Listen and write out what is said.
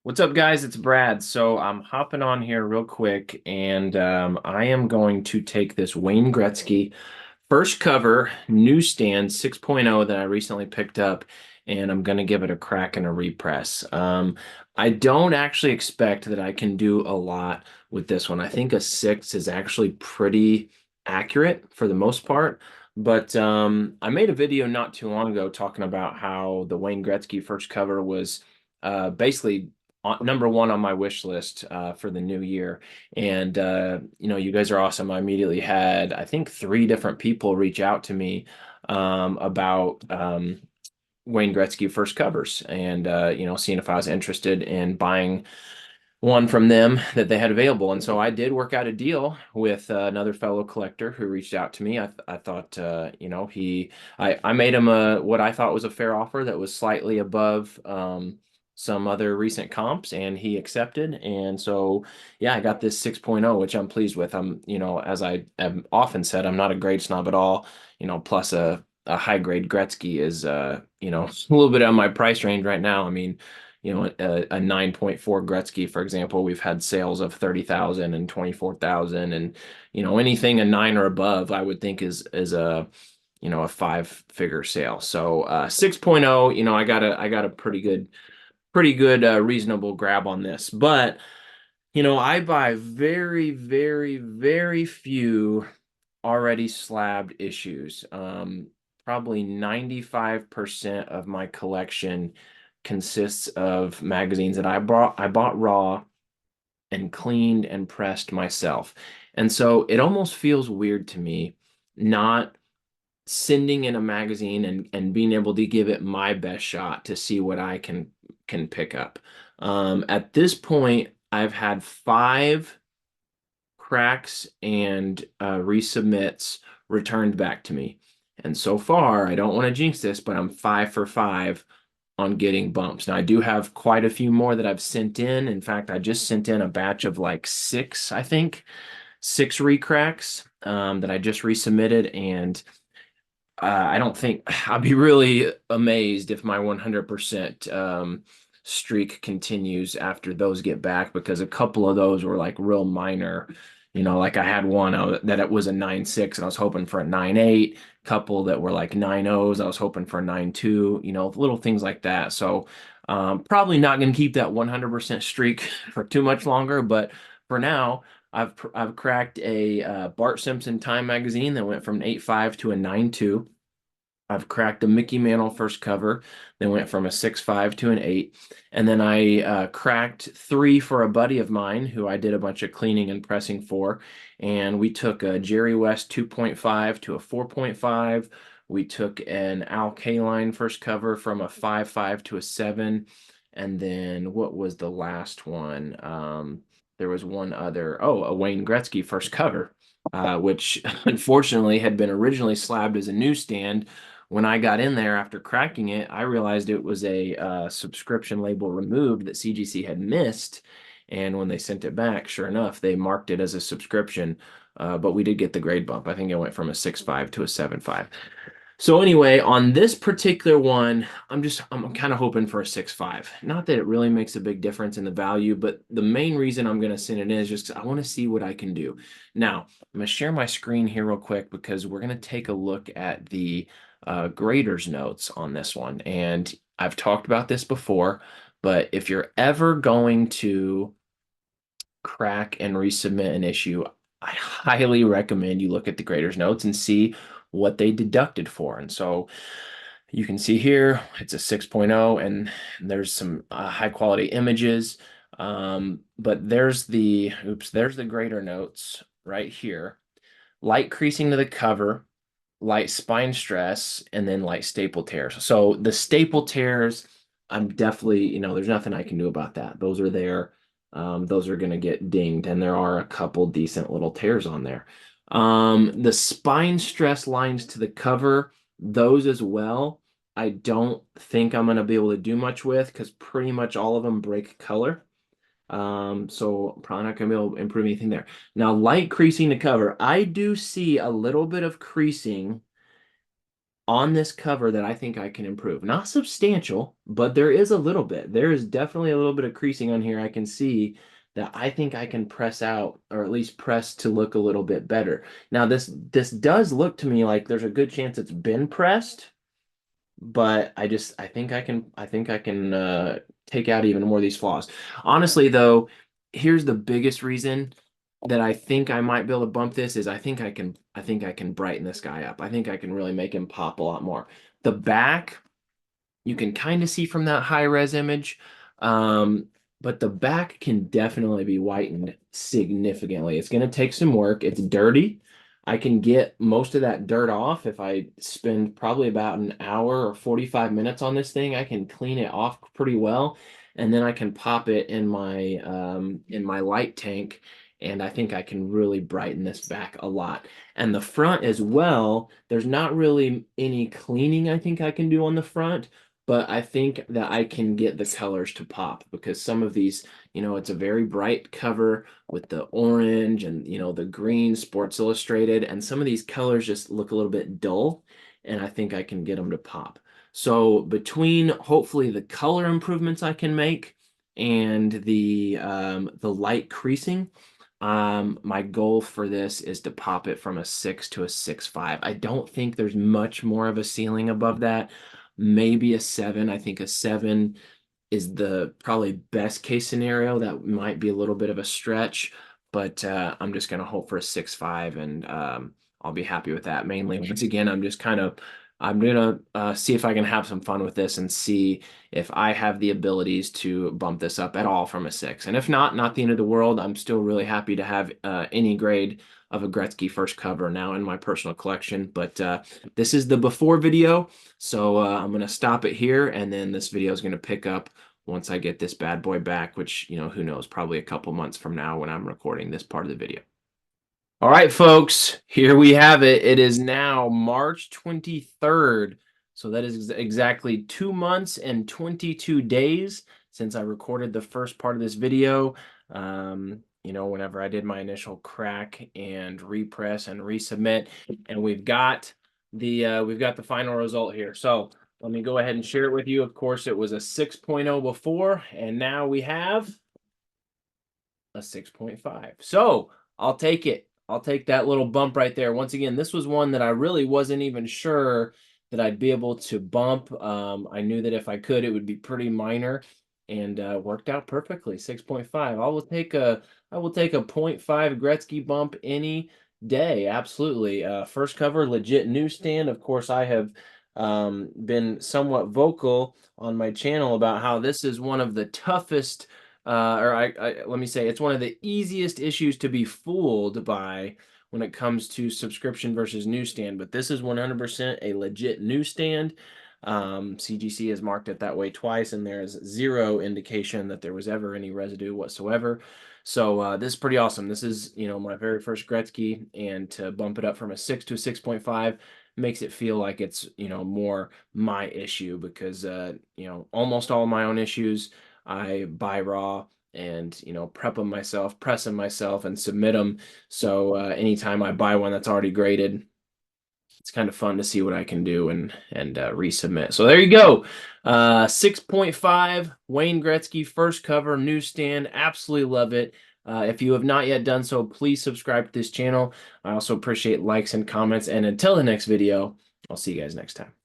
What's up, guys? It's Brad. So I'm hopping on here real quick, and I am going to take this Wayne Gretzky first cover newsstand 6.0 that I recently picked up, and I'm going to give it a crack and a repress. I don't actually expect that I can do a lot with this one. I think a 6 is actually pretty accurate for the most part. But I made a video not too long ago talking about how the Wayne Gretzky first cover was basically number one on my wish list for the new year. And you guys are awesome. I immediately had, I think, three different people reach out to me about Wayne Gretzky first covers, and seeing if I was interested in buying one from them that they had available. And so I did work out a deal with another fellow collector who reached out to me. I thought, I made him what I thought was a fair offer that was slightly above some other recent comps, and he accepted. And so, yeah, I got this 6.0, which I'm pleased with. As I have often said, I'm not a grade snob at all, plus a high grade Gretzky is, a little bit on my price range right now. I mean, a 9.4 Gretzky, for example, we've had sales of 30,000 and 24,000, and anything a 9 or above, I would think is a five-figure sale. So 6.0, I got a pretty good reasonable grab on this. But I buy very, very, very few already slabbed issues. Probably 95% of my collection consists of magazines that I bought raw and cleaned and pressed myself. And so it almost feels weird to me not sending in a magazine and being able to give it my best shot to see what I can pick up. At this point, I've had five cracks and resubmits returned back to me. And so far, I don't want to jinx this, but I'm 5 for 5 on getting bumps. Now, I do have quite a few more that I've sent in. In fact, I just sent in a batch of like six, I think, six recracks that I just resubmitted. And I don't think I'll be really amazed if my 100% streak continues after those get back, because a couple of those were like real minor. Like I had one that it was a 9.6 and I was hoping for a 9.8. Couple that were like 9.0s, I was hoping for a 9.2. Little things like that. So probably not going to keep that 100% streak for too much longer, but for now. I've cracked a Bart Simpson Time magazine that went from an 8.5 to a 9.2. I've cracked a Mickey Mantle first cover that went from a 6.5 to an 8. And then I cracked three for a buddy of mine who I did a bunch of cleaning and pressing for. And we took a Jerry West 2.5 to a 4.5. We took an Al Kaline first cover from a 5.5 to a 7. And then what was the last one? There was one other, a Wayne Gretzky first cover, which unfortunately had been originally slabbed as a newsstand. When I got in there after cracking it, I realized it was a subscription label removed that CGC had missed. And when they sent it back, sure enough, they marked it as a subscription. But we did get the grade bump. I think it went from a 6.5 to a 7.5. So anyway, on this particular one, I'm kind of hoping for a 6.5. Not that it really makes a big difference in the value, but the main reason I'm going to send it in is just I want to see what I can do. Now, I'm going to share my screen here real quick because we're going to take a look at the grader's notes on this one. And I've talked about this before, but if you're ever going to crack and resubmit an issue, I highly recommend you look at the grader's notes and see what they deducted for. And so you can see here it's a 6.0 and there's some high quality images. But there's the grader notes right here. Light creasing to the cover, light spine stress, and then light staple tears. So the staple tears, I'm definitely, there's nothing I can do about that. Those are there. Those are going to get dinged, and there are a couple decent little tears on there. The spine stress lines to the cover, those as well, I don't think I'm going to be able to do much with because pretty much all of them break color. So I'm probably not going to be able to improve anything there. Now, light creasing to cover, I do see a little bit of creasing on this cover that I think I can improve. Not substantial, but there is a little bit. There is definitely a little bit of creasing on here. I can see that I think I can press out, or at least press to look a little bit better. Now this does look to me like there's a good chance it's been pressed, but I think I can take out even more of these flaws. Honestly, though, here's the biggest reason that I think I might be able to bump this is I think I can brighten this guy up. I think I can really make him pop a lot more. The back, you can kind of see from that high res image, um, but the back can definitely be whitened significantly. It's going to take some work. It's dirty. I can get most of that dirt off if I spend probably about an hour or 45 minutes on this thing. I can clean it off pretty well, and then I can pop it in my light tank, and I think I can really brighten this back a lot. And the front as well, there's not really any cleaning I think I can do on the front, but I think that I can get the colors to pop because some of these, it's a very bright cover with the orange and, the green Sports Illustrated, and some of these colors just look a little bit dull, and I think I can get them to pop. So between hopefully the color improvements I can make and the light creasing, my goal for this is to pop it from a 6 to a 6.5. I don't think there's much more of a ceiling above that. Maybe a 7. I think a 7 is the probably best case scenario. That might be a little bit of a stretch, but I'm just going to hope for a 6.5, and I'll be happy with that. Mainly, once again, I'm gonna see if I can have some fun with this and see if I have the abilities to bump this up at all from a 6. And if not, not the end of the world. I'm still really happy to have any grade of a Gretzky first cover now in my personal collection. But this is the before video, so I'm gonna stop it here, and then this video is gonna pick up once I get this bad boy back, which, who knows, probably a couple months from now when I'm recording this part of the video. All right, folks, here we have it. It is now March 23rd. So that is exactly 2 months and 22 days since I recorded the first part of this video. Whenever I did my initial crack and repress and resubmit, and we've got the final result here. So let me go ahead and share it with you. Of course, it was a 6.0 before, and now we have a 6.5. So I'll take it. I'll take that little bump right there. Once again, this was one that I really wasn't even sure that I'd be able to bump. I knew that if I could, it would be pretty minor, and worked out perfectly. 6.5. I will take a 0.5 Gretzky bump any day. Absolutely. First cover, legit newsstand. Of course, I have been somewhat vocal on my channel about how this is one of the toughest, let me say, it's one of the easiest issues to be fooled by when it comes to subscription versus newsstand. But this is 100% a legit newsstand. CGC has marked it that way twice, and there is zero indication that there was ever any residue whatsoever. So this is pretty awesome. This is, my very first Gretzky, and to bump it up from a 6 to a 6.5 makes it feel like it's, more my issue, because, almost all my own issues I buy raw and, prep them myself, press them myself, and submit them. So anytime I buy one that's already graded, it's kind of fun to see what I can do and resubmit. So there you go. 6.5 Wayne Gretzky first cover newsstand. Absolutely love it. If you have not yet done so, please subscribe to this channel. I also appreciate likes and comments. And until the next video, I'll see you guys next time.